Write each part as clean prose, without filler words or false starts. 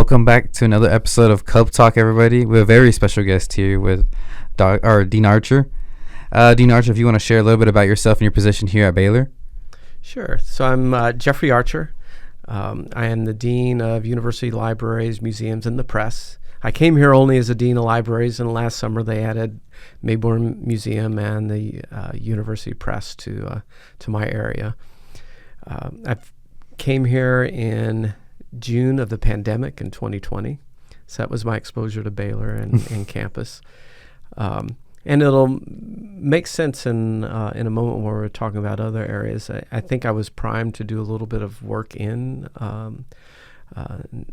Welcome back to another episode of Cubtalk, everybody. We have a very special guest here with Dean Archer. Dean Archer, if you want to share a little bit about yourself and your position here at Baylor. Sure. So I'm Jeffrey Archer. I am the Dean of University Libraries, Museums, and the Press. I came here only as a Dean of Libraries, and last summer they added Mayborn Museum and the University Press to my area. I came here in June of the pandemic in 2020. So that was my exposure to Baylor and campus. And it'll make sense in a moment where we're talking about other areas. I think I was primed to do a little bit of work in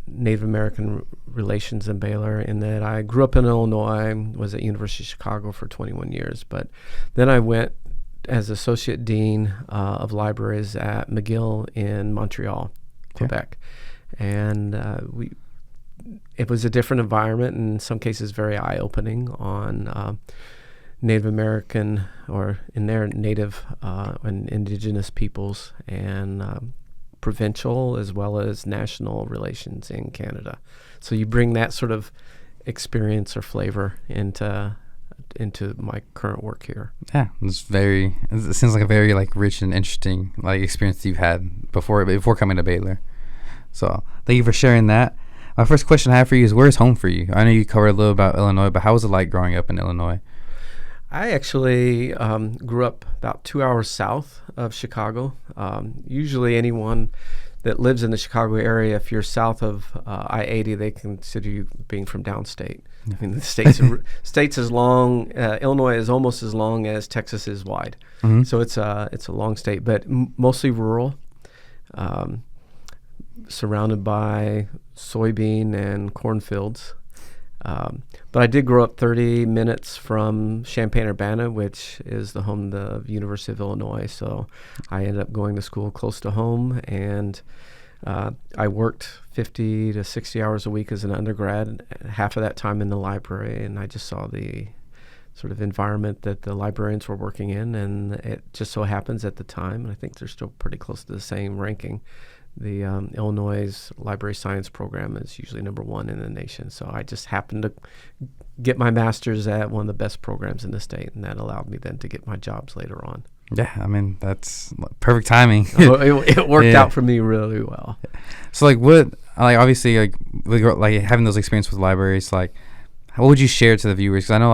Native American relations in Baylor, in that I grew up in Illinois, was at University of Chicago for 21 years. But then I went as Associate Dean of Libraries at McGill in Montreal, Quebec. And it was a different environment, and in some cases very eye-opening on Native American, or in their native and indigenous peoples, and provincial as well as national relations in Canada. So you bring that sort of experience or flavor into my current work here. Yeah, it seems like a very rich and interesting experience you've had before coming to Baylor. So thank you for sharing that. My first question I have for you is, where's home for you? I know you covered a little about Illinois, but how was it like growing up in Illinois? I actually grew up about 2 hours south of Chicago. Usually anyone that lives in the Chicago area, if you're south of I-80, they consider you being from downstate. I mean, the state's as long, Illinois is almost as long as Texas is wide. Mm-hmm. So it's a long state, but mostly rural. Surrounded by soybean and cornfields. But I did grow up 30 minutes from Champaign-Urbana, which is the home of the University of Illinois. So I ended up going to school close to home, and I worked 50 to 60 hours a week as an undergrad, half of that time in the library, and I just saw the sort of environment that the librarians were working in, and it just so happens at the time, and I think they're still pretty close to the same ranking, the Illinois Library Science program is usually number one in the nation. So I just happened to get my master's at one of the best programs in the state, and that allowed me then to get my jobs later on. Yeah, I mean, that's perfect timing. It worked out for me really well. So obviously having those experiences with libraries, what would you share to the viewers? Because I know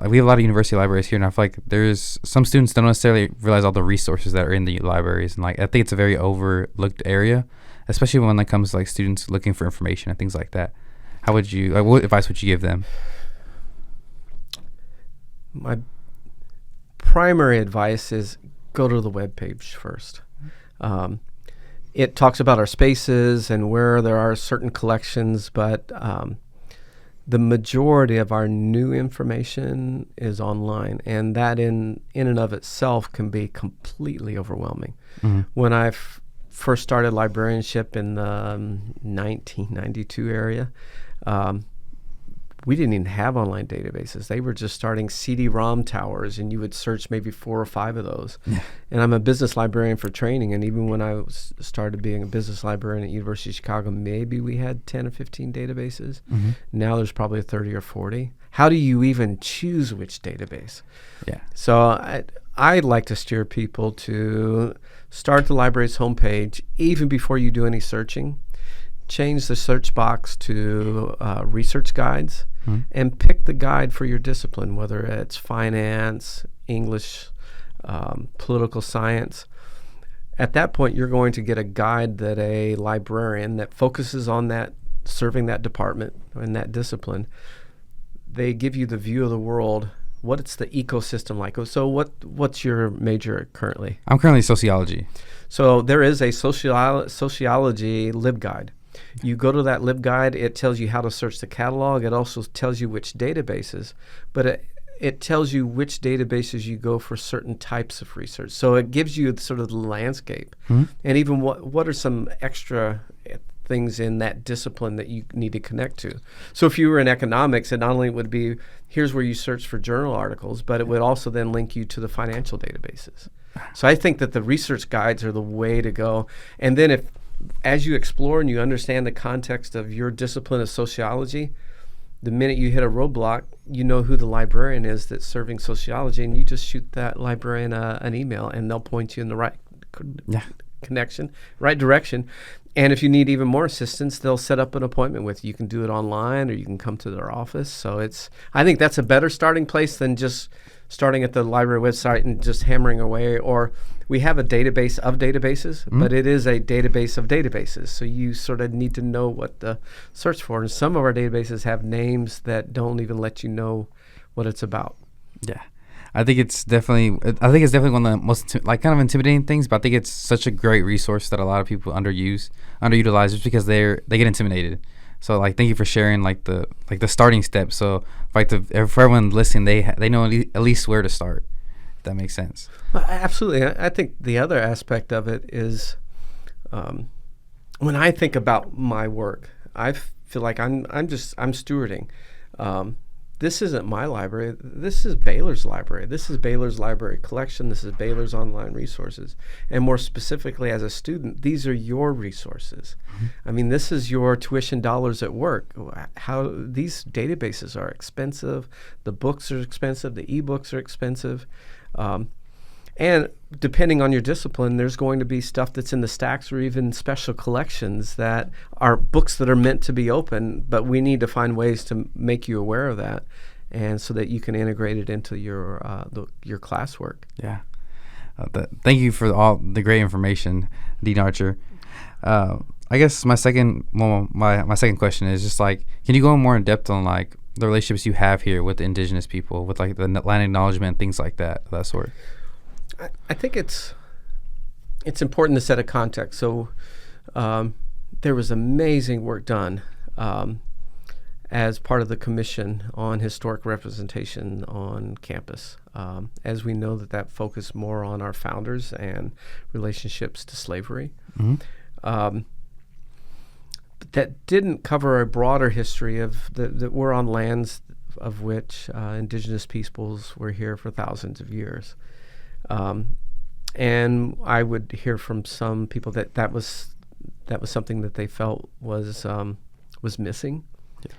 we have a lot of university libraries here, and I feel like there's some students don't necessarily realize all the resources that are in the libraries, and I think it's a very overlooked area, especially when it comes to students looking for information and things like that. How would you what advice would you give them? My primary advice is go to the webpage first. It talks about our spaces and where there are certain collections, but the majority of our new information is online, and that in and of itself can be completely overwhelming. Mm-hmm. When I first started librarianship in the 1992 area, we didn't even have online databases. They were just starting CD-ROM towers, and you would search maybe 4 or 5 of those. Yeah. And I'm a business librarian for training, and even when I started being a business librarian at University of Chicago, maybe we had 10 or 15 databases. Mm-hmm. Now there's probably 30 or 40. How do you even choose which database? Yeah. So I'd like to steer people to start the library's homepage even before you do any searching. Change the search box to research guides, and pick the guide for your discipline, whether it's finance, English, political science. At that point, you're going to get a guide that a librarian that focuses on that, serving that department and that discipline. They give you the view of the world. What's the ecosystem like? So what's your major currently? I'm currently sociology. So there is a sociology LibGuide. You go to that LibGuide, it tells you how to search the catalog. It also tells you which databases, but it tells you which databases you go for certain types of research. So it gives you sort of the landscape, and even what are some extra things in that discipline that you need to connect to. So if you were in economics, it not only would be, here's where you search for journal articles, but it would also then link you to the financial databases. So I think that the research guides are the way to go. And then as you explore and you understand the context of your discipline of sociology, the minute you hit a roadblock, you know who the librarian is that's serving sociology, and you just shoot that librarian an email, and they'll point you in the right connection, right direction. And if you need even more assistance, they'll set up an appointment with you. You can do it online, or you can come to their office. So I think that's a better starting place than just starting at the library website and just hammering away. Or we have a database of databases, but it is a database of databases. So you sort of need to know what to search for. And some of our databases have names that don't even let you know what it's about. Yeah. I think it's definitely one of the most kind of intimidating things, but I think it's such a great resource that a lot of people underutilize just because they get intimidated. So like, thank you for sharing the starting steps. So for everyone listening, they know at least where to start. If that makes sense. Well, absolutely. I think the other aspect of it is, when I think about my work, I feel like I'm stewarding. This isn't my library. This is Baylor's library. This is Baylor's library collection. This is Baylor's online resources. And more specifically, as a student, these are your resources. Mm-hmm. I mean, this is your tuition dollars at work. How these databases are expensive. The books are expensive. The ebooks are expensive. And depending on your discipline, there's going to be stuff that's in the stacks or even special collections that are books that are meant to be open, but we need to find ways to make you aware of that, and so that you can integrate it into your classwork. Yeah. Thank you for all the great information, Dean Archer. I guess my second question is just can you go more in depth on the relationships you have here with the indigenous people, with the land acknowledgement, things like that sort? I think it's important to set a context. So there was amazing work done as part of the Commission on Historic Representation on campus. As we know that focused more on our founders and relationships to slavery. Mm-hmm. But that didn't cover a broader history of that we're on lands of which indigenous peoples were here for thousands of years. And I would hear from some people that was something that they felt was missing. Yeah.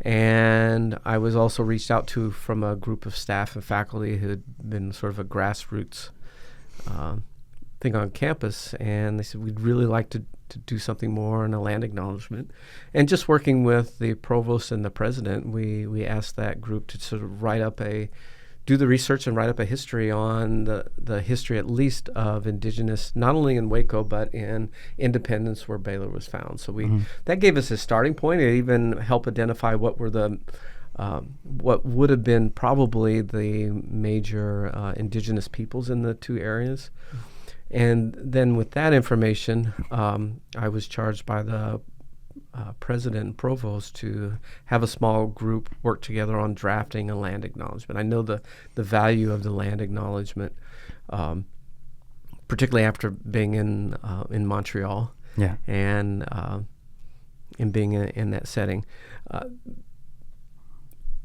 And I was also reached out to from a group of staff and faculty who had been sort of a grassroots thing on campus, and they said, we'd really like to do something more on a land acknowledgement. And just working with the provost and the president, we asked that group to sort of do the research and write up a history on the history at least of indigenous, not only in Waco, but in Independence where Baylor was found. So that gave us a starting point. It even helped identify what were what would have been probably the major indigenous peoples in the two areas. And then with that information, I was charged by the president and provost to have a small group work together on drafting a land acknowledgement. I know the value of the land acknowledgement, particularly after being in Montreal, and being in that setting.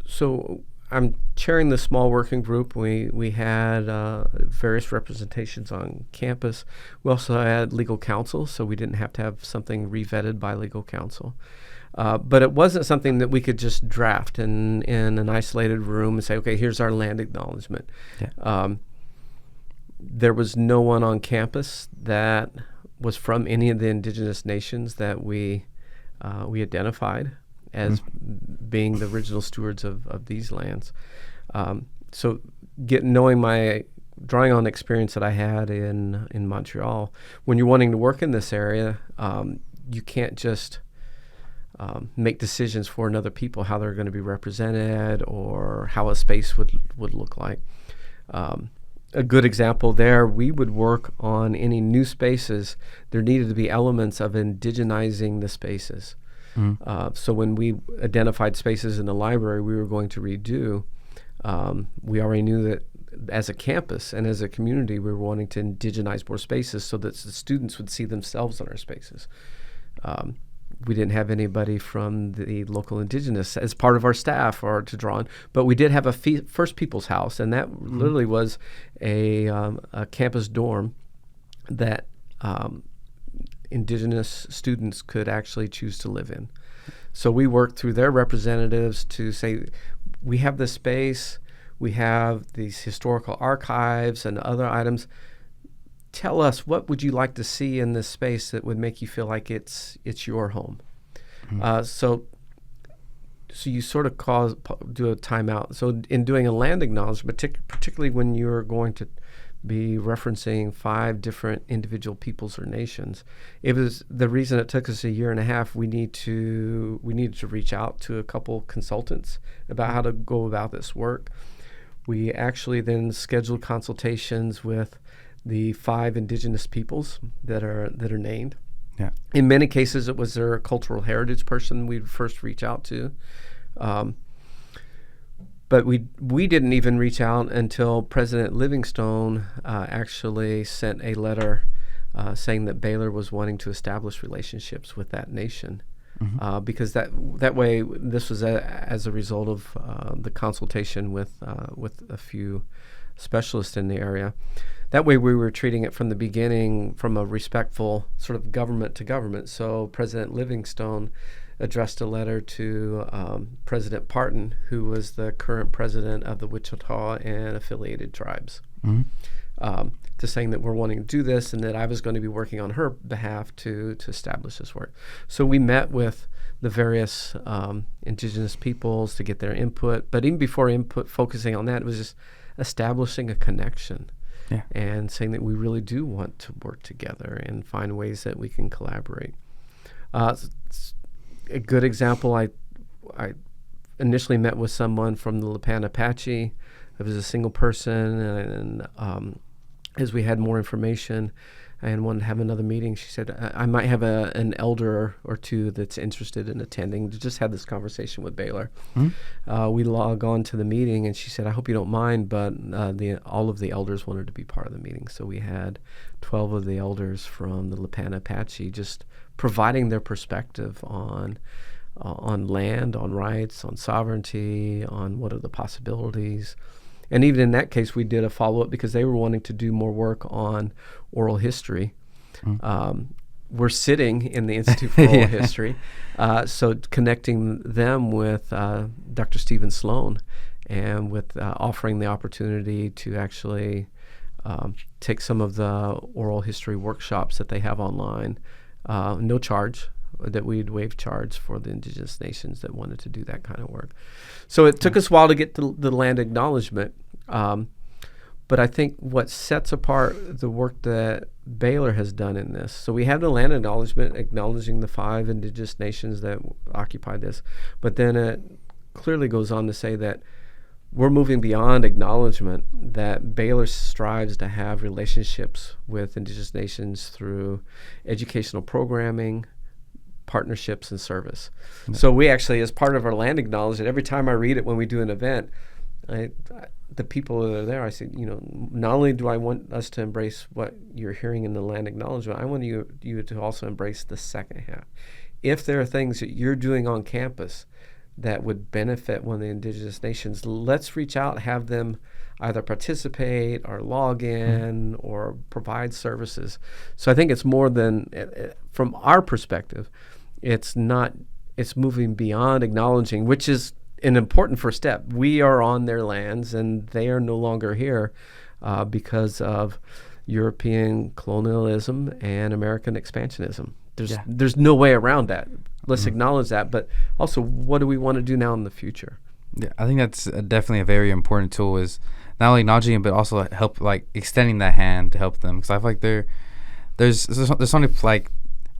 So I'm chairing the small working group. We had various representations on campus. We also had legal counsel, so we didn't have to have something re-vetted by legal counsel. But it wasn't something that we could just draft in an isolated room and say, okay, here's our land acknowledgement. Yeah. There was no one on campus that was from any of the indigenous nations that we identified as being the original stewards of these lands. So drawing on the experience that I had in Montreal, when you're wanting to work in this area, you can't just make decisions for another people, how they're going to be represented or how a space would look like. A good example there, we would work on any new spaces. There needed to be elements of indigenizing the spaces. So when we identified spaces in the library we were going to redo, we already knew that as a campus and as a community we were wanting to indigenize more spaces so that the students would see themselves in our spaces. We didn't have anybody from the local indigenous as part of our staff or to draw on, but we did have a First Peoples House, and that literally was a campus dorm that indigenous students could actually choose to live in. So we worked through their representatives to say, we have this space, we have these historical archives and other items. Tell us, what would you like to see in this space that would make you feel like it's your home? Mm-hmm. So you sort of do a timeout. So in doing a land acknowledgement, particularly when you're going to be referencing 5 different individual peoples or nations, it was the reason it took us a year and a half. We needed to reach out to a couple consultants about how to go about this work. We actually then scheduled consultations with the 5 indigenous peoples that are named. Yeah. In many cases, it was their cultural heritage person we'd first reach out to. But we didn't even reach out until President Livingstone actually sent a letter saying that Baylor was wanting to establish relationships with that nation. Mm-hmm. Because that way, this was as a result of the consultation with a few specialists in the area. That way, we were treating it from the beginning from a respectful sort of government to government. So President Livingstone addressed a letter to President Parton, who was the current president of the Wichita and affiliated tribes, to saying that we're wanting to do this and that I was going to be working on her behalf to establish this work. So we met with the various indigenous peoples to get their input. But even before input, focusing on that, it was just establishing a connection. Yeah. And saying that we really do want to work together and find ways that we can collaborate. A good example, I initially met with someone from the Lipan Apache. It was a single person, and as we had more information and wanted to have another meeting, she said, I might have an elder or two that's interested in attending. Just had this conversation with Baylor. Mm-hmm. We log on to the meeting, and she said, I hope you don't mind, but all of the elders wanted to be part of the meeting. So we had 12 of the elders from the Lipan Apache just providing their perspective on land, on rights, on sovereignty, on what are the possibilities. And even in that case, we did a follow-up because they were wanting to do more work on oral history. We're sitting in the Institute for Oral History, so connecting them with Dr. Stephen Sloan and with offering the opportunity to actually take some of the oral history workshops that they have online, no charge, that we'd waive charge for the indigenous nations that wanted to do that kind of work. So it took us a while to get the land acknowledgement, but I think what sets apart the work that Baylor has done in this, so we have the land acknowledgement acknowledging the 5 indigenous nations that occupy this, but then it clearly goes on to say that we're moving beyond acknowledgement, that Baylor strives to have relationships with indigenous nations through educational programming, partnerships, and service. Mm-hmm. So we actually, as part of our land acknowledgement, every time I read it when we do an event, the people that are there, I say, not only do I want us to embrace what you're hearing in the land acknowledgement, I want you to also embrace the second half. If there are things that you're doing on campus that would benefit one of the indigenous nations, let's reach out, have them either participate or log in or provide services. So I think it's more than, from our perspective, it's moving beyond acknowledging, which is an important first step. We are on their lands and they are no longer here because of European colonialism and American expansionism. There's no way around that. Let's acknowledge that, but also, what do we want to do now in the future? Yeah, I think that's definitely a very important tool, is not only acknowledging it, but also help, like, extending that hand to help them. Because I feel like there's so many, like,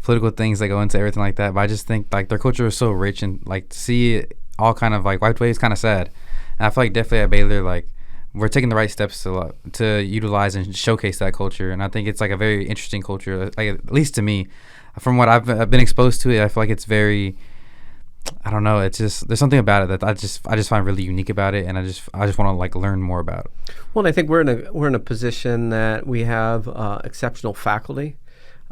political things that go into everything like that, but I just think, like, their culture is so rich, and, like, to see it all kind of, like, wiped away is kind of sad. And I feel like definitely at Baylor, like, we're taking the right steps to utilize and showcase that culture. And I think it's, like, a very interesting culture, like, at least to me. From what I've been exposed to it, I feel like it's very, I don't know, it's just, there's something about it that I just find really unique about it, and I just want to, like, learn more about it. Well, I think we're in a position that we have exceptional faculty,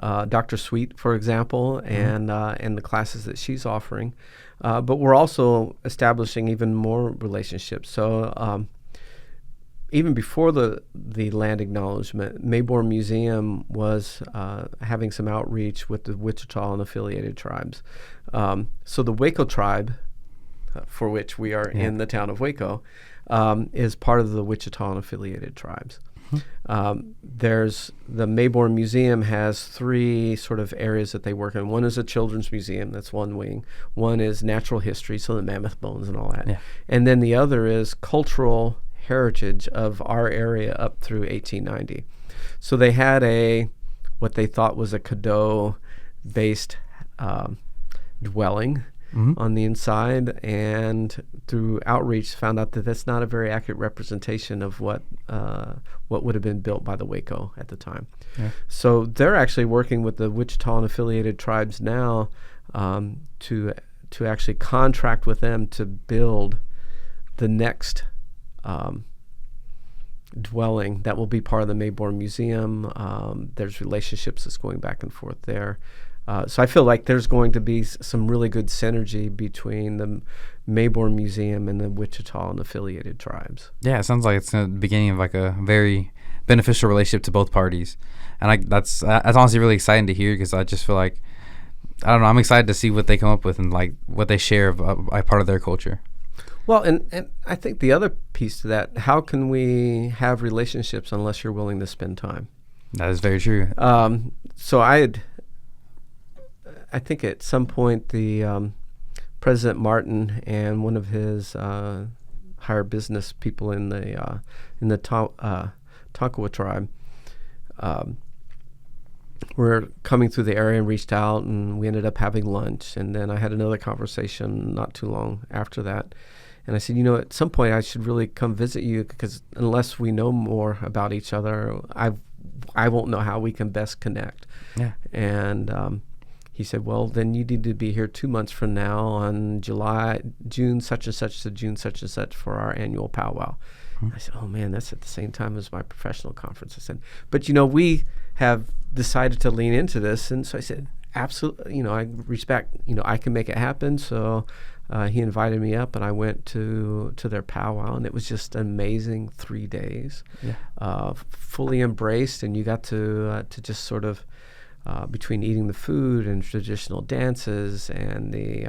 Dr. Sweet, for example, and the classes that she's offering, but we're also establishing even more relationships. So even before the land acknowledgement, Mayborn Museum was having some outreach with the Wichita and affiliated tribes. So the Waco tribe, for which we are in the town of Waco, is part of the Wichita and affiliated tribes. There's the Mayborn Museum has three sort of areas that they work in. One is a children's museum, that's one wing. One is natural history, so the mammoth bones and all that. Yeah. And then the other is cultural heritage of our area up through 1890. So they had what they thought was a Caddo-based dwelling on the inside, and through outreach found out that that's not a very accurate representation of what would have been built by the Waco at the time. Yeah. So they're actually working with the Wichita and affiliated tribes now to actually contract with them to build the next dwelling that will be part of the Mayborn Museum. There's relationships that's going back and forth there. So I feel like there's going to be some really good synergy between the Mayborn Museum and the Wichita and affiliated tribes. Yeah, it sounds like it's the beginning of like a very beneficial relationship to both parties, and that's honestly really exciting to hear, because I just feel like, I don't know, I'm excited to see what they come up with and like what they share of a part of their culture. Well, and I think the other piece to that, how can we have relationships unless you're willing to spend time? That is very true. So I think at some point the President Martin and one of his higher business people in the Tonkawa tribe were coming through the area and reached out, and we ended up having lunch. And then I had another conversation not too long after that. And I said, at some point I should really come visit you, because unless we know more about each other, I won't know how we can best connect. Yeah. And he said, well, then you need to be here 2 months from now on June such and such to June such and such for our annual powwow. I said, oh man, that's at the same time as my professional conference. I said, but we have decided to lean into this. And so I said, absolutely, I respect, I can make it happen. So he invited me up, and I went to their powwow, and it was just an amazing 3 days, fully embraced. And you got to just sort of, between eating the food and traditional dances and the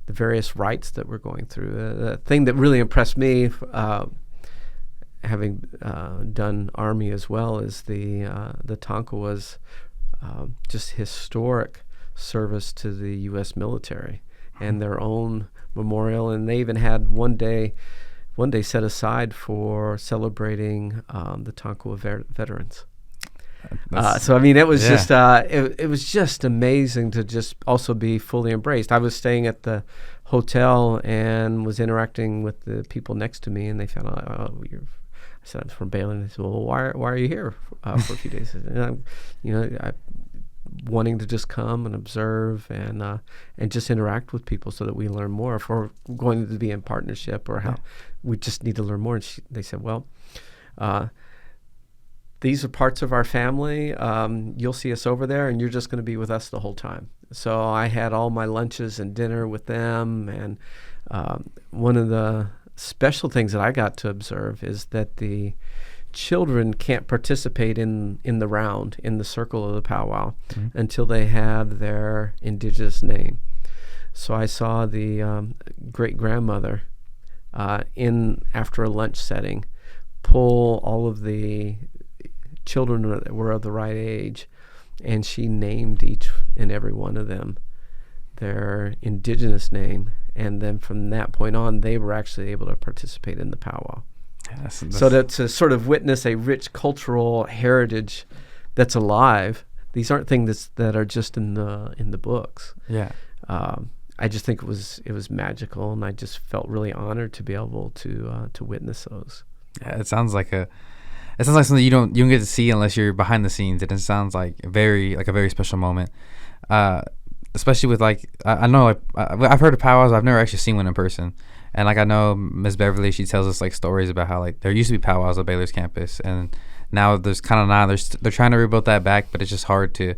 various rites that we're going through. The thing that really impressed me, having done Army as well, is the Tonkawa's just historic service to the U.S. military and their own memorial. And they even had one day set aside for celebrating the Tonkawa veterans. So I mean, it was just it was just amazing to just also be fully embraced. I was staying at the hotel and was interacting with the people next to me, and they found out, I said, I'm from Baylor, and they said, well, why are you here for a few days? And I'm wanting to just come and observe and just interact with people so that we learn more. If we're going to be in partnership, or how we just need to learn more. And they said, well, these are parts of our family. You'll see us over there, and you're just going to be with us the whole time. So I had all my lunches and dinner with them, and one of the special things that I got to observe is that the children can't participate in the round, in the circle of the powwow, until they have their indigenous name. So I saw the great-grandmother after a lunch setting pull all of the children that were of the right age, and she named each and every one of them their indigenous name, and then from that point on they were actually able to participate in the powwow. So to sort of witness a rich cultural heritage that's alive. These aren't things that are just in the books. I just think it was magical, and I just felt really honored to be able to witness those. It sounds like something you don't get to see unless you're behind the scenes. It sounds like a very special moment, especially with I know I've heard of powwows. I've never actually seen one in person, and I know Ms. Beverly. She tells us stories about how there used to be powwows at Baylor's campus, and now there's kind of not. They're trying to rebuild that back, but it's just hard to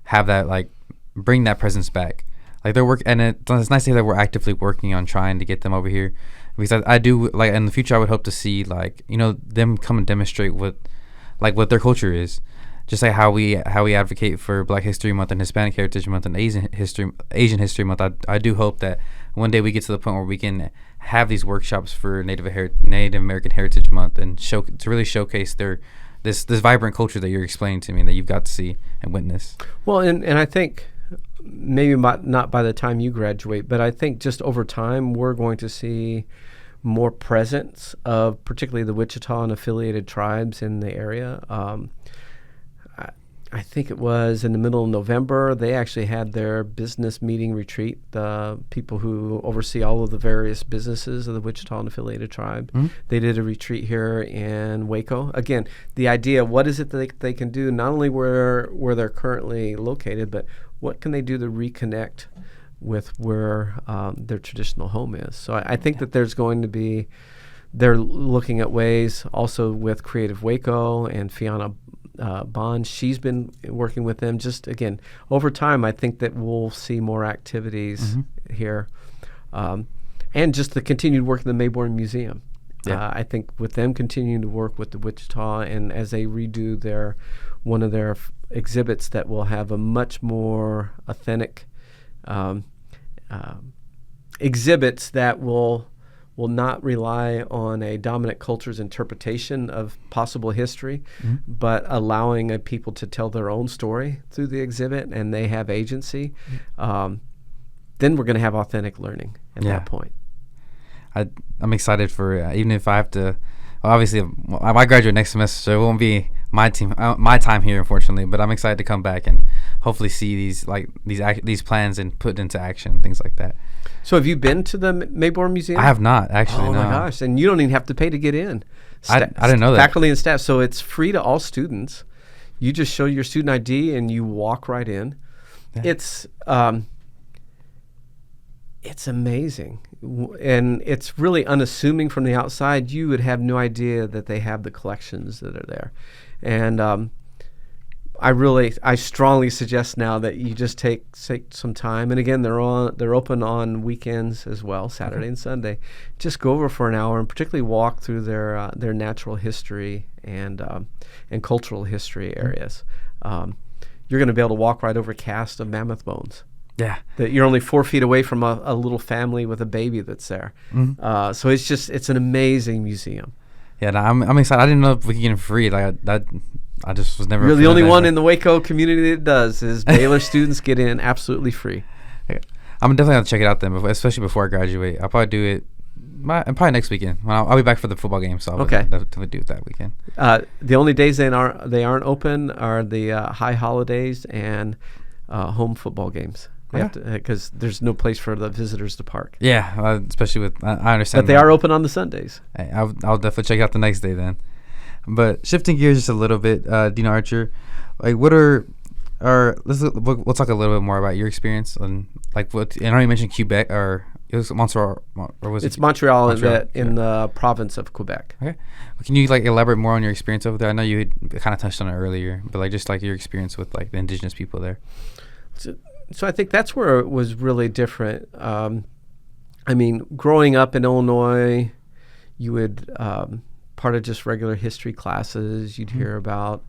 have that bring that presence back. It's nice to hear that we're actively working on trying to get them over here, because I do like in the future I would hope to see like them come and demonstrate what their culture is, just like how we advocate for Black History Month and Hispanic Heritage Month and Asian History Month. I do hope that one day we get to the point where we can have these workshops for Native American Heritage Month and to really showcase this vibrant culture that you're explaining to me that you've got to see and witness. Well, and I think maybe not by the time you graduate, but I think just over time we're going to see more presence of particularly the Wichita and affiliated tribes in the area. I think it was in the middle of November, they actually had their business meeting retreat. The people who oversee all of the various businesses of the Wichita and affiliated tribe, they did a retreat here in Waco. Again, the idea, what is it that they can do, not only where they're currently located, but what can they do to reconnect with where their traditional home is. So I think that there's going to be, they're looking at ways also with Creative Waco and Fiona Bond. She's been working with them. Just again, over time, I think that we'll see more activities here, and just the continued work in the Mayborn Museum. Yeah. I think with them continuing to work with the Wichita, and as they redo one of their exhibits, that will have a much more authentic exhibits that will not rely on a dominant culture's interpretation of possible history, but allowing people to tell their own story through the exhibit, and they have agency. Then we're going to have authentic learning at that point. I'm excited for even if I have to. Well, obviously, I graduate next semester, so it won't be my time here, unfortunately. But I'm excited to come back and hopefully see these plans and put into action, things like that. So have you been to the Mayborn Museum? I have not, actually. Oh, no. my gosh. And you don't even have to pay to get in. I didn't know that. Faculty and staff. So it's free to all students. You just show your student ID and you walk right in. Yeah. It's amazing. And it's really unassuming from the outside. You would have no idea that they have the collections that are there. And I strongly suggest now that you just take some time. And again, they're open on weekends as well, Saturday and Sunday. Just go over for an hour and particularly walk through their natural history and cultural history areas. You're going to be able to walk right over cast of mammoth bones. Yeah, that you're only 4 feet away from a little family with a baby that's there. So it's an amazing museum. Yeah, no, I'm excited. I didn't know if we could get it free. Like that. I just was never. You're the only one in the Waco community that does. Is Baylor students get in absolutely free. Okay. I'm definitely gonna check it out then, especially before I graduate. I'll probably do it. Probably next weekend. Well, I'll be back for the football game, so I'll definitely do it that weekend. The only days they aren't open are the high holidays and home football games. Because there's no place for the visitors to park. Yeah, especially with I understand. But they are open on the Sundays. Hey, I'll definitely check it out the next day then. But shifting gears just a little bit, Dean Archer, like we'll talk a little bit more about your experience and like what. And I know you mentioned Quebec or it was Montreal, or was it? It's Montreal in the province of Quebec. Okay, can you like elaborate more on your experience over there? I know you had kind of touched on it earlier, but like just like your experience with like the indigenous people there. So I think that's where it was really different. I mean, growing up in Illinois, you would, part of just regular history classes, you'd hear about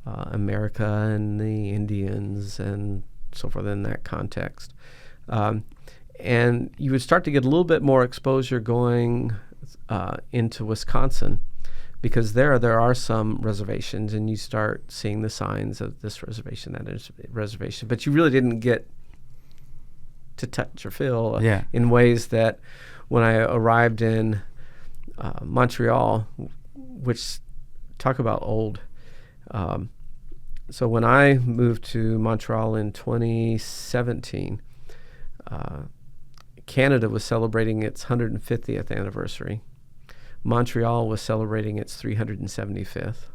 America and the Indians and so forth in that context. And you would start to get a little bit more exposure going into Wisconsin, because there are some reservations, and you start seeing the signs of this reservation, that is reservation. But you really didn't get to touch or feel in ways that when I arrived in Montreal, which talk about old. So when I moved to Montreal in 2017, Canada was celebrating its 150th anniversary. Montreal was celebrating its 375th.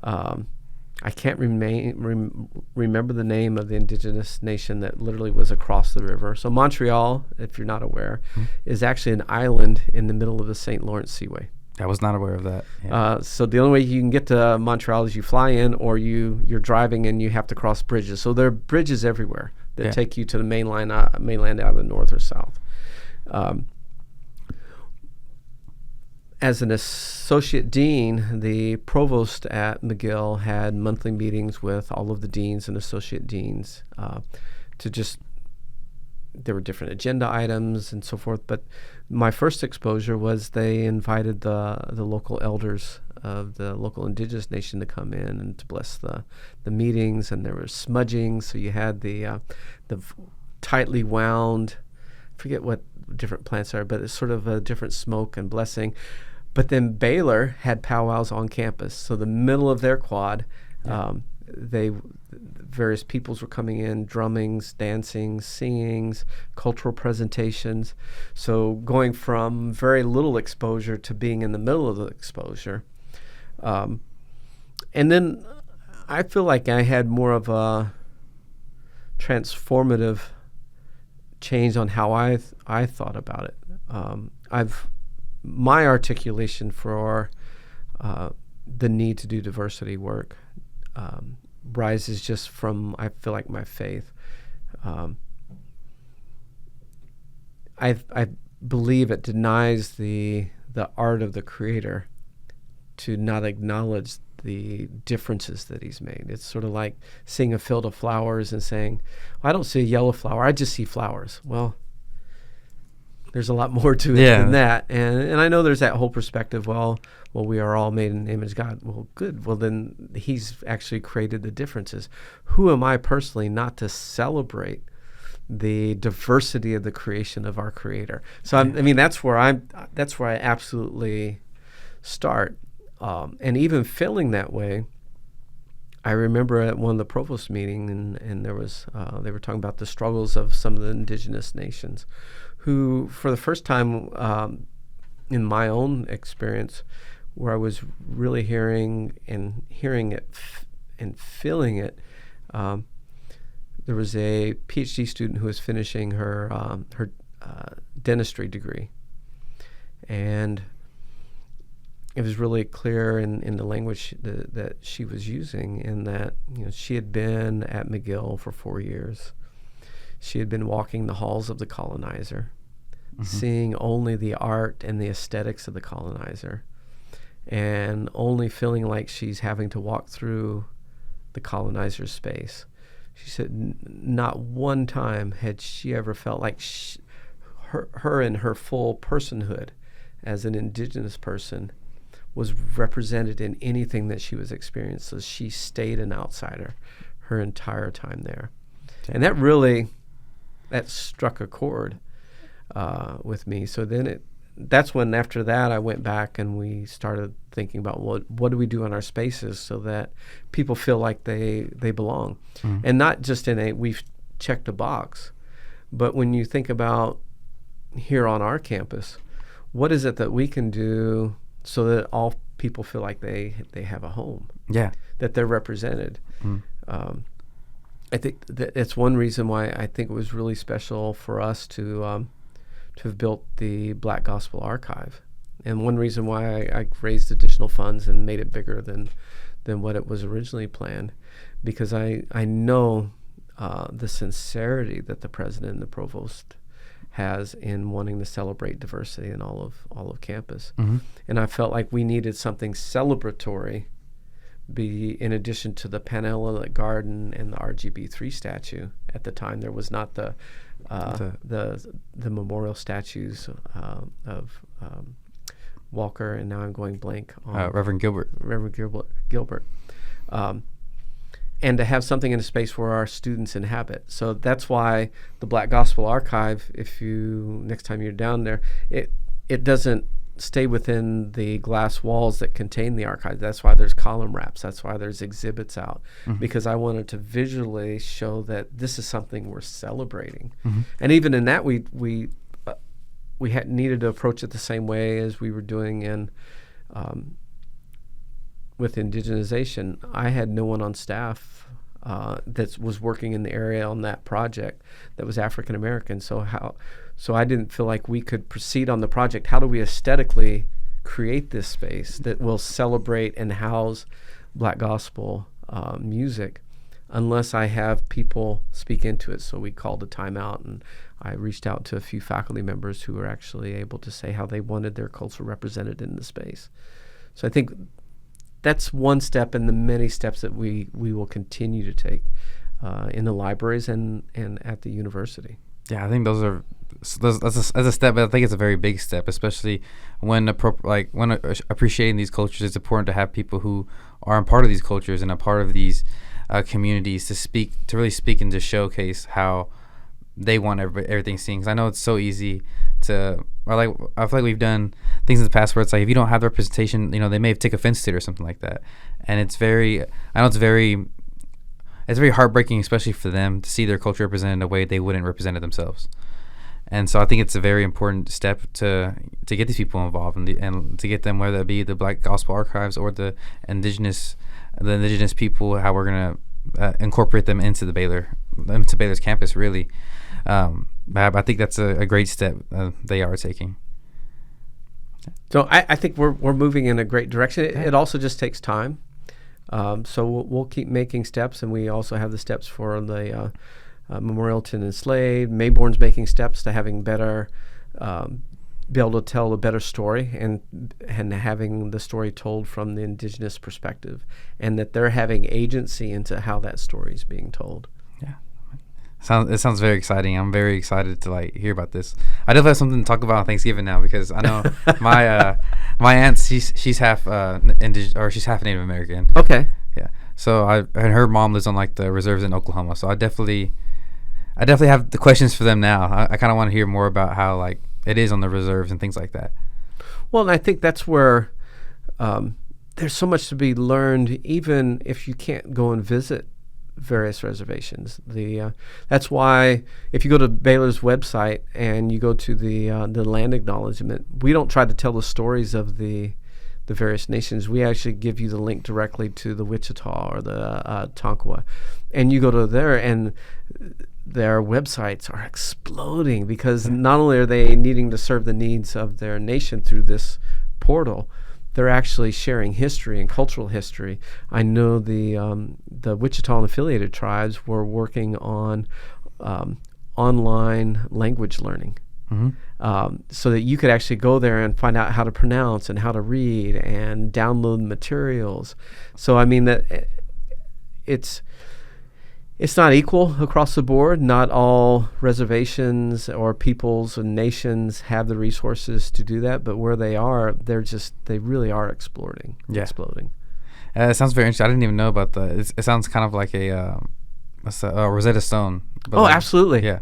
I can't remember the name of the indigenous nation that literally was across the river. So Montreal, if you're not aware, is actually an island in the middle of the St. Lawrence Seaway. I was not aware of that. Yeah. So the only way you can get to Montreal is you fly in, or you're driving and you have to cross bridges. So there are bridges everywhere that take you to the mainland out of the north or south. as an associate dean, the provost at McGill had monthly meetings with all of the deans and associate deans there were different agenda items and so forth. But my first exposure was they invited the local elders of the local indigenous nation to come in and to bless the meetings, and there was smudging. So you had the tightly wound, I forget what different plants are, but it's sort of a different smoke and blessing. But then Baylor had powwows on campus. So the middle of their quad, various peoples were coming in, drummings, dancing, singings, cultural presentations. So going from very little exposure to being in the middle of the exposure. And then I feel like I had more of a transformative change on how I thought about it. My articulation for the need to do diversity work rises just from, I feel like, my faith. I believe it denies the art of the Creator to not acknowledge the differences that He's made. It's sort of like seeing a field of flowers and saying, well, I don't see a yellow flower, I just see flowers. Well, there's a lot more to it than that. And I know there's that whole perspective, well, we are all made in the image of God. Well, good. Well, then He's actually created the differences. Who am I personally not to celebrate the diversity of the creation of our Creator? So that's where I absolutely start. And even feeling that way, I remember at one of the provost meeting, and there was they were talking about the struggles of some of the indigenous nations, who, for the first time in my own experience, where I was really hearing it and feeling it, there was a PhD student who was finishing her dentistry degree, and it was really clear in the language that she was using, in that she had been at McGill for 4 years. She had been walking the halls of the colonizer, seeing only the art and the aesthetics of the colonizer, and only feeling like she's having to walk through the colonizer's space. She said not one time had she ever felt like her in her full personhood as an indigenous person was represented in anything that she was experiencing. So she stayed an outsider her entire time there. And that struck a chord with me. So then that's when, after that, I went back and we started thinking about what do we do in our spaces so that people feel like they belong. And not just we've checked a box, but when you think about here on our campus, what is it that we can do so that all people feel like they have a home, that they're represented. I think that it's one reason why I think it was really special for us to have built the Black Gospel Archive, and one reason why I raised additional funds and made it bigger than what it was originally planned, because I know the sincerity that the president and the provost has in wanting to celebrate diversity in all of campus. And I felt like we needed something celebratory, in addition to the Panella Garden and the RGB3 statue. At the time, there was not the memorial statues of Walker, and now I'm going blank on Reverend Gilbert. And to have something in a space where our students inhabit. So that's why the Black Gospel Archive, next time you're down there, it doesn't stay within the glass walls that contain the archive. That's why there's column wraps. That's why there's exhibits out, because I wanted to visually show that this is something we're celebrating. And even in that, we had needed to approach it the same way as we were doing with indigenization. I had no one on staff that was working in the area on that project that was African American. So I didn't feel like we could proceed on the project. How do we aesthetically create this space that will celebrate and house Black gospel music unless I have people speak into it. So we called a timeout, and I reached out to a few faculty members who were actually able to say how they wanted their culture represented in the space. So I think that's one step in the many steps that we will continue to take in the libraries and at the university. Yeah, I think that's a step, but I think it's a very big step, especially when appreciating these cultures. It's important to have people who are a part of these cultures and a part of these communities to really speak and to showcase how they want everything seen. Because I know it's so easy to, I feel like we've done things in the past where it's like if you don't have the representation, they may take offense to it or something like that. And it's very heartbreaking, especially for them, to see their culture represented in a way they wouldn't represent it themselves. And so I think it's a very important step to get these people involved and to get them, whether it be the Black Gospel Archives or the indigenous people, how we're gonna incorporate them into Baylor's campus, really. I think that's a great step they are taking. So I think we're moving in a great direction. It also just takes time. So we'll keep making steps, and we also have the steps for the Memorial to the Enslaved. Mayborn's making steps to having better, be able to tell a better story and having the story told from the indigenous perspective, and that they're having agency into how that story is being told. Yeah. It sounds very exciting. I'm very excited to hear about this. I definitely have something to talk about on Thanksgiving now, because I know my aunt, she's half she's half Native American. Okay. Yeah. So and her mom lives on the reserves in Oklahoma. So I definitely have the questions for them now. I kind of want to hear more about how it is on the reserves and things like that. Well, and I think that's where there's so much to be learned, even if you can't go and visit various reservations. That's why if you go to Baylor's website and you go to the land acknowledgement, we don't try to tell the stories of the various nations. We actually give you the link directly to the Wichita or the Tonkawa, and you go to there, and their websites are exploding because not only are they needing to serve the needs of their nation through this portal, they're actually sharing history and cultural history. I know the Wichita and affiliated tribes were working on online language learning, so that you could actually go there and find out how to pronounce and how to read and download materials. So I mean that it's not equal across the board. Not all reservations or peoples and nations have the resources to do that, but where they are, they really are exploding. Yeah. Exploding. It sounds very interesting. I didn't even know about that. It sounds kind of like a Rosetta Stone. Absolutely. Yeah.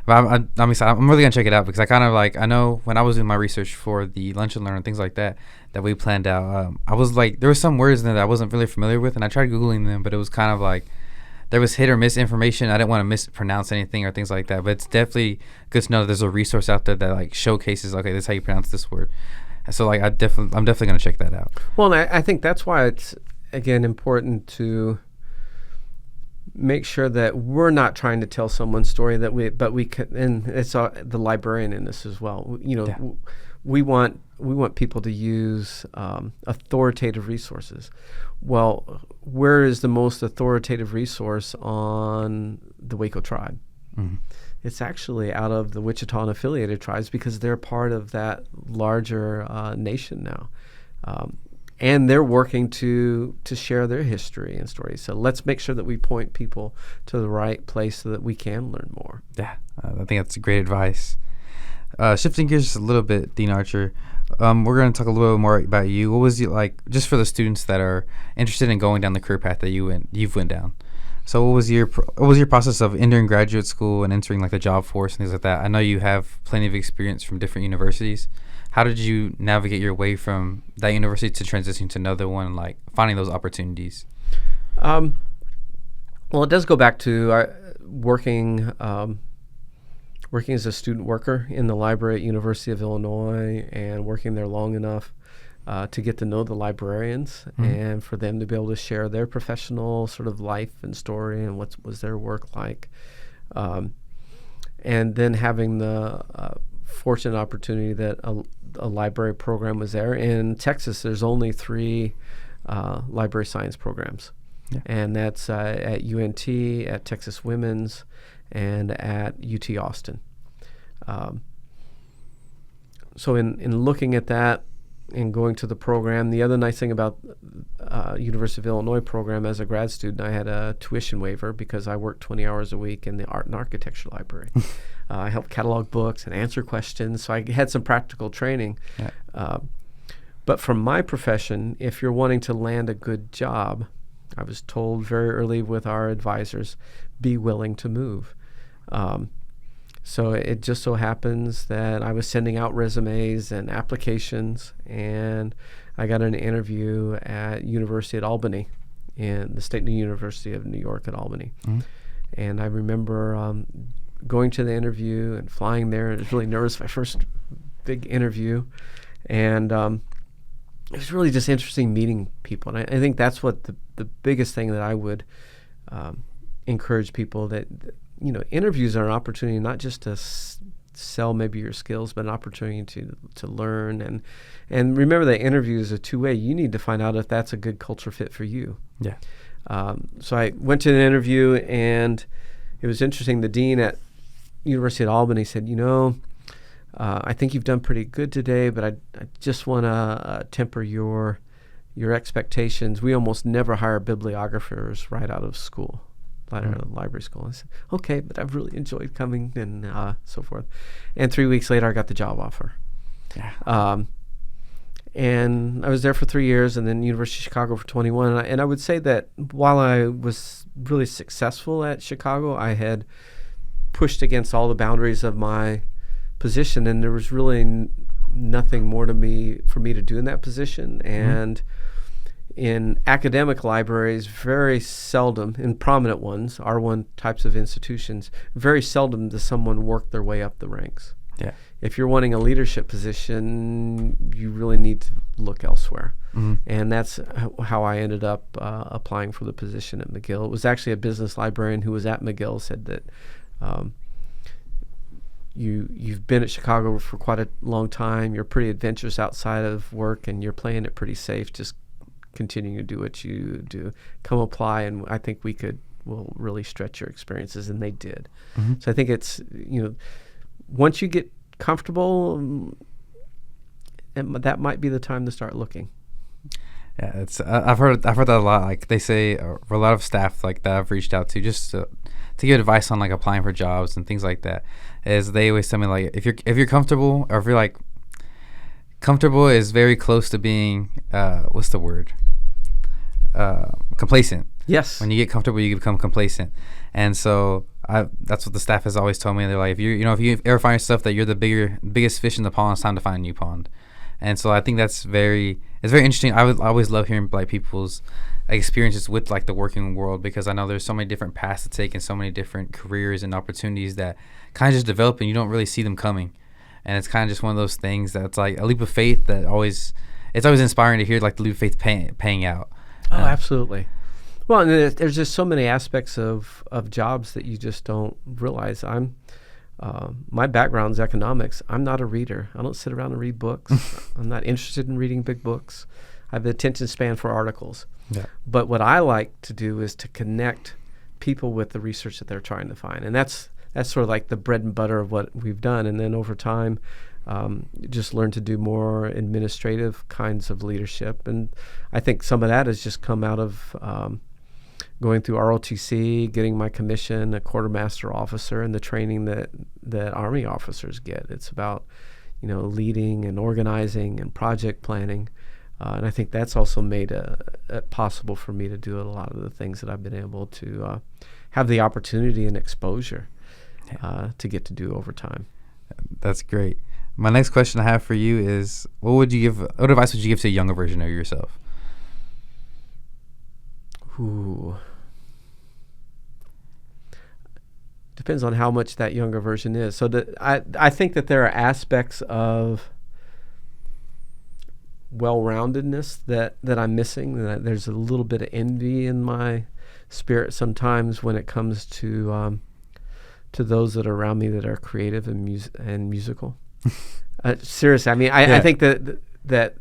But I'm excited. I'm really gonna check it out, because I know when I was doing my research for the lunch and learn and things like that we planned out. I was there were some words in there that I wasn't really familiar with, and I tried Googling them, but it was kind of there was hit or miss information. I didn't want to mispronounce anything or things like that. But it's definitely good to know that there's a resource out there that showcases, okay, this is how you pronounce this word. So I'm definitely gonna check that out. Well, and I think that's why it's again important to make sure that we're not trying to tell someone's story but we can, and it's the librarian in this as well. We want people to use authoritative resources. Well, where is the most authoritative resource on the Waco tribe? Mm-hmm. It's actually out of the Wichita and affiliated tribes, because they're part of that larger nation now. And they're working to share their history and stories. So let's make sure that we point people to the right place so that we can learn more. Yeah, I think that's great advice. Shifting gears just a little bit, Dean Archer, we're going to talk a little bit more about you. What was it like, just for the students that are interested in going down the career path that you've went down? So what was your process of entering graduate school and entering the job force and things like that? I know you have plenty of experience from different universities. How did you navigate your way from that university to transitioning to another one, finding those opportunities? Well, it does go back to working as a student worker in the library at University of Illinois, and working there long enough to get to know the librarians, and for them to be able to share their professional sort of life and story and what was their work like. And then having the fortunate opportunity that a library program was there. In Texas, there's only 3 library science programs. Yeah. And that's at UNT, at Texas Women's, and at UT Austin. So in looking at that and going to the program, the other nice thing about University of Illinois program as a grad student, I had a tuition waiver because I worked 20 hours a week in the art and architecture library. I helped catalog books and answer questions, so I had some practical training. Yeah. But from my profession, if you're wanting to land a good job, I was told very early with our advisors, be willing to move. So it just so happens that I was sending out resumes and applications, and I got an interview at University at Albany, in the State University of New York at Albany. Mm-hmm. And I remember going to the interview and flying there. I was really nervous, my first big interview. And it was really just interesting meeting people. And I think that's what the biggest thing that I would encourage people, that interviews are an opportunity not just to sell maybe your skills, but an opportunity to learn. And remember that interview is a two-way. You need to find out if that's a good culture fit for you. Yeah. So I went to an interview, and it was interesting. The dean at University at Albany said, I think you've done pretty good today, but I just want to temper your expectations. We almost never hire bibliographers right out of school. Out of library school. I said, okay, but I've really enjoyed coming, and so forth. And 3 weeks later, I got the job offer. Yeah. And I was there for 3 years, and then University of Chicago for 21. And I would say that while I was really successful at Chicago, I had pushed against all the boundaries of my position, and there was really nothing more for me to do in that position. And in academic libraries, very seldom, in prominent ones, R1 types of institutions, very seldom does someone work their way up the ranks. Yeah. If you're wanting a leadership position, you really need to look elsewhere. Mm-hmm. And that's how I ended up applying for the position at McGill. It was actually a business librarian who was at McGill said that you've been at Chicago for quite a long time. You're pretty adventurous outside of work, and you're playing it pretty safe. Just continue to do what you do. Come apply, and I think we'll really stretch your experiences, and they did. Mm-hmm. So I think it's, once you get comfortable, that might be the time to start looking. Yeah, it's I've heard that a lot. Like they say, for a lot of staff like that I've reached out to just to give advice on like applying for jobs and things like that, is they always tell me like if you're comfortable, or if you're like comfortable is very close to being what's the word? Complacent. Yes. When you get comfortable, you become complacent, and so that's what the staff has always told me. They're like, if you ever find yourself that you're the biggest fish in the pond, it's time to find a new pond. And so I think it's very interesting. I always love hearing like people's experiences with like the working world, because I know there's so many different paths to take and so many different careers and opportunities that kind of just develop and you don't really see them coming. And it's kind of just one of those things that's like a leap of faith that it's always inspiring to hear like the leap of faith paying out. Oh, absolutely. Well, and there's just so many aspects of jobs that you just don't realize. My background's economics. I'm not a reader. I don't sit around and read books. I'm not interested in reading big books. I have the attention span for articles. Yeah. But what I like to do is to connect people with the research that they're trying to find. And that's sort of like the bread and butter of what we've done. And then over time, just learn to do more administrative kinds of leadership. And I think some of that has just come out of going through ROTC, getting my commission, a quartermaster officer, and the training that Army officers get. It's about, leading and organizing and project planning. And I think that's also made it possible for me to do a lot of the things that I've been able to have the opportunity and exposure to get to do over time. That's great. My next question I have for you is, what advice would you give to a younger version of yourself? Ooh. Depends on how much that younger version is. So I think that there are aspects of well-roundedness that I'm missing. That there's a little bit of envy in my spirit sometimes when it comes to those that are around me that are creative and musical. Seriously, I mean, I think that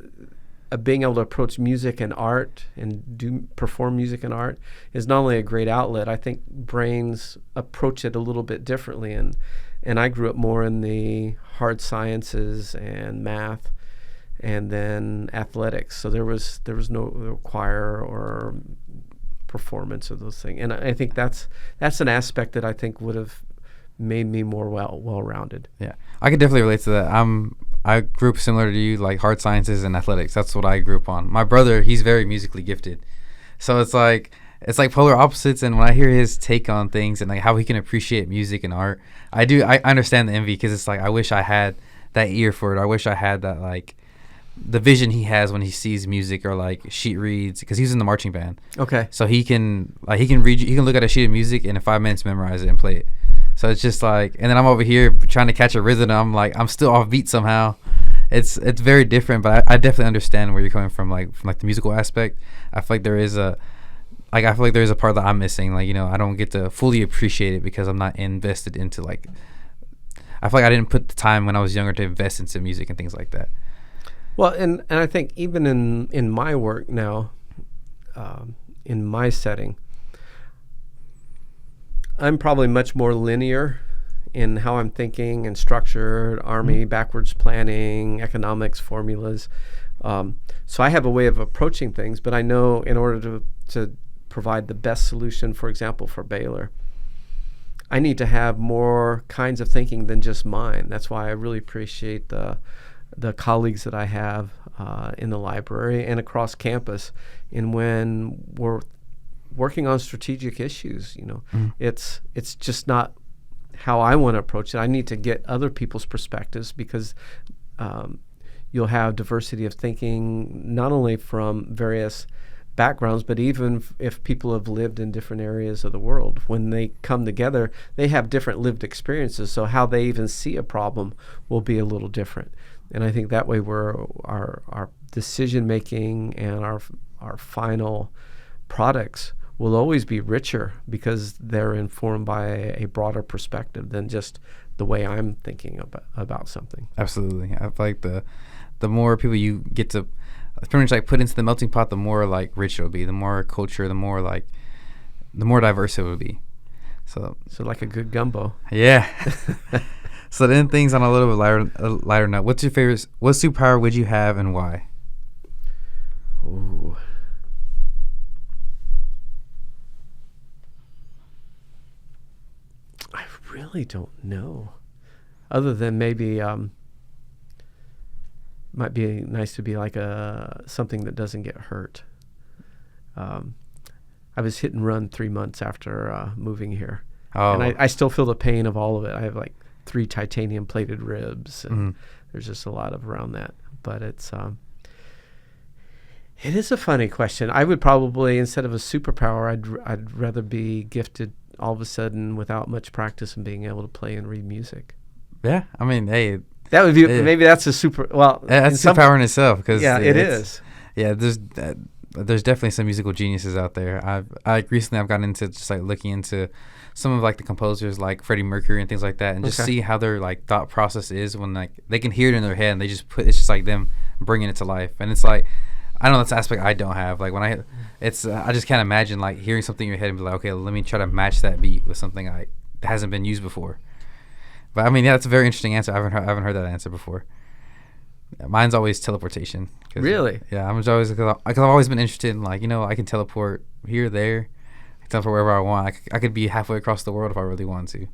being able to approach music and art and perform music and art is not only a great outlet. I think brains approach it a little bit differently, and I grew up more in the hard sciences and math, and then athletics. So there was no choir or performance of those things, and I think that's an aspect that I think would have made me more well-rounded. Yeah, I could definitely relate to that. I grew up similar to you, like hard sciences and athletics. That's what I grew up on. My brother, he's very musically gifted, so it's like polar opposites. And when I hear his take on things and like how he can appreciate music and art, I understand the envy, because it's like I wish I had that ear for it. I wish I had that, like, the vision he has when he sees music or like sheet reads, because he's in the marching band. Okay. So he can read, he can look at a sheet of music and in 5 minutes memorize it and play it. So it's just like, and then I'm over here trying to catch a rhythm, and I'm like, I'm still off beat somehow. It's very different, but I definitely understand where you're coming from, like the musical aspect. I feel like there is a part that I'm missing. Like, I don't get to fully appreciate it because I'm not invested into, like, I feel like I didn't put the time when I was younger to invest into music and things like that. Well, and I think even in my work now, in my setting, I'm probably much more linear in how I'm thinking and structured, Army, backwards planning, economics, formulas. So I have a way of approaching things, but I know in order to provide the best solution, for example, for Baylor, I need to have more kinds of thinking than just mine. That's why I really appreciate the colleagues that I have in the library and across campus. And when we're working on strategic issues, it's just not how I want to approach it. I need to get other people's perspectives, because you'll have diversity of thinking, not only from various backgrounds, but even if people have lived in different areas of the world, when they come together, they have different lived experiences. So how they even see a problem will be a little different. And I think that way our decision making and our final products will always be richer, because they're informed by a broader perspective than just the way I'm thinking about something. Absolutely. I feel like the more people you get to pretty much like put into the melting pot, the more like rich it'll be, the more culture, the more diverse it will be. So like a good gumbo. Yeah. So then, things on a little bit lighter note. What superpower would you have and why? Ooh. I really don't know. Other than maybe might be nice to be like something that doesn't get hurt. I was hit and run 3 months after moving here. Oh. And I still feel the pain of all of it. I have like 3 titanium plated ribs, and there's just a lot of around that. But it is a funny question. I would probably, instead of a superpower, I'd rather be gifted all of a sudden without much practice and being able to play and read music. Yeah, I mean, hey, that would be maybe that's a super. Well, that's a superpower in itself, because it is. Yeah, there's definitely some musical geniuses out there. I've recently gotten into just like looking into some of like the composers like Freddie Mercury and things like that, and just see how their like thought process is when like they can hear it in their head and they just it's just like them bringing it to life. And it's like, I don't know, that's an aspect I don't have. Like when I just can't imagine like hearing something in your head and be like, okay, let me try to match that beat with something that hasn't been used before. But I mean, yeah, that's a very interesting answer. I haven't heard that answer before. Yeah, mine's always teleportation. Really? Yeah, because I've always been interested in like, I can teleport here, there. I can teleport wherever I want. I could be halfway across the world if I really want to.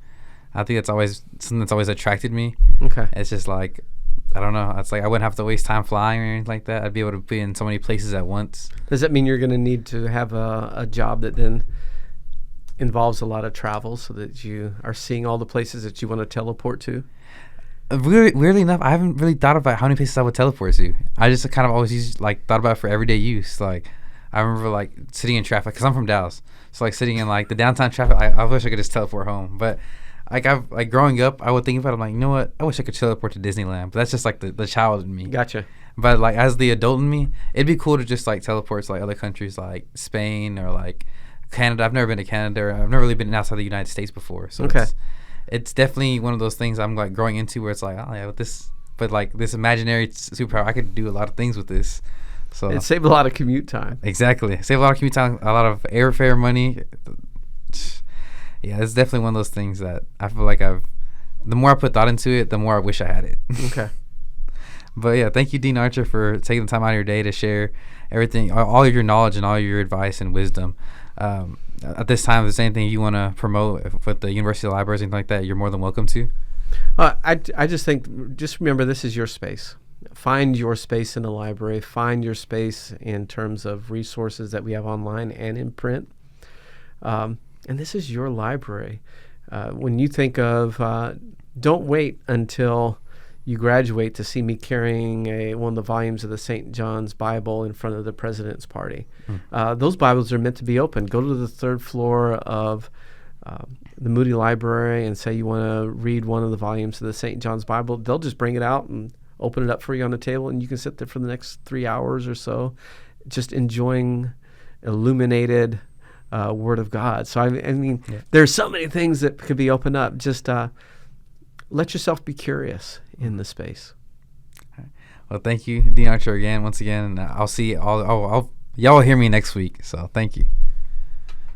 I think that's always something that's always attracted me. Okay. It's just like, I don't know. It's like I wouldn't have to waste time flying or anything like that. I'd be able to be in so many places at once. Does that mean you're going to need to have a job that then involves a lot of travel, so that you are seeing all the places that you want to teleport to? Weirdly enough, I haven't really thought about how many places I would teleport to. I just kind of always thought about it for everyday use. Like, I remember like sitting in traffic, because I'm from Dallas, so like sitting in like the downtown traffic. I wish I could just teleport home. But like growing up, I would think about it. I'm like, you know what? I wish I could teleport to Disneyland. But that's just like the child in me. Gotcha. But like as the adult in me, it'd be cool to just like teleport to like other countries like Spain or like Canada. I've never been to Canada. Or I've never really been outside the United States before. So it's definitely one of those things I'm like growing into, where it's like, oh yeah, with this, but like this imaginary superpower, I could do a lot of things with this. So it saved a lot of commute time. Exactly. Save a lot of commute time, a lot of airfare money. Yeah, it's definitely one of those things that I feel like the more I put thought into it, the more I wish I had it. Okay. But yeah, thank you, Dean Archer, for taking the time out of your day to share everything, all of your knowledge and all your advice and wisdom. At this time, if there's anything you want to promote with the university libraries, anything like that, you're more than welcome to. I just think, just remember, this is your space. Find your space in the library. Find your space in terms of resources that we have online and in print. And this is your library. When you think of, don't wait until you graduate to see me carrying one of the volumes of the St. John's Bible in front of the President's Party. Those Bibles are meant to be open. Go to the third floor of the Moody Library and say you want to read one of the volumes of the St. John's Bible. They'll just bring it out and open it up for you on the table, and you can sit there for the next 3 hours or so just enjoying illuminated Word of God. So, I mean, there's so many things that could be opened up. Just let yourself be curious in the space. Well, thank you, Dean Archer, once again. I'll see y'all will hear me next week. So thank you.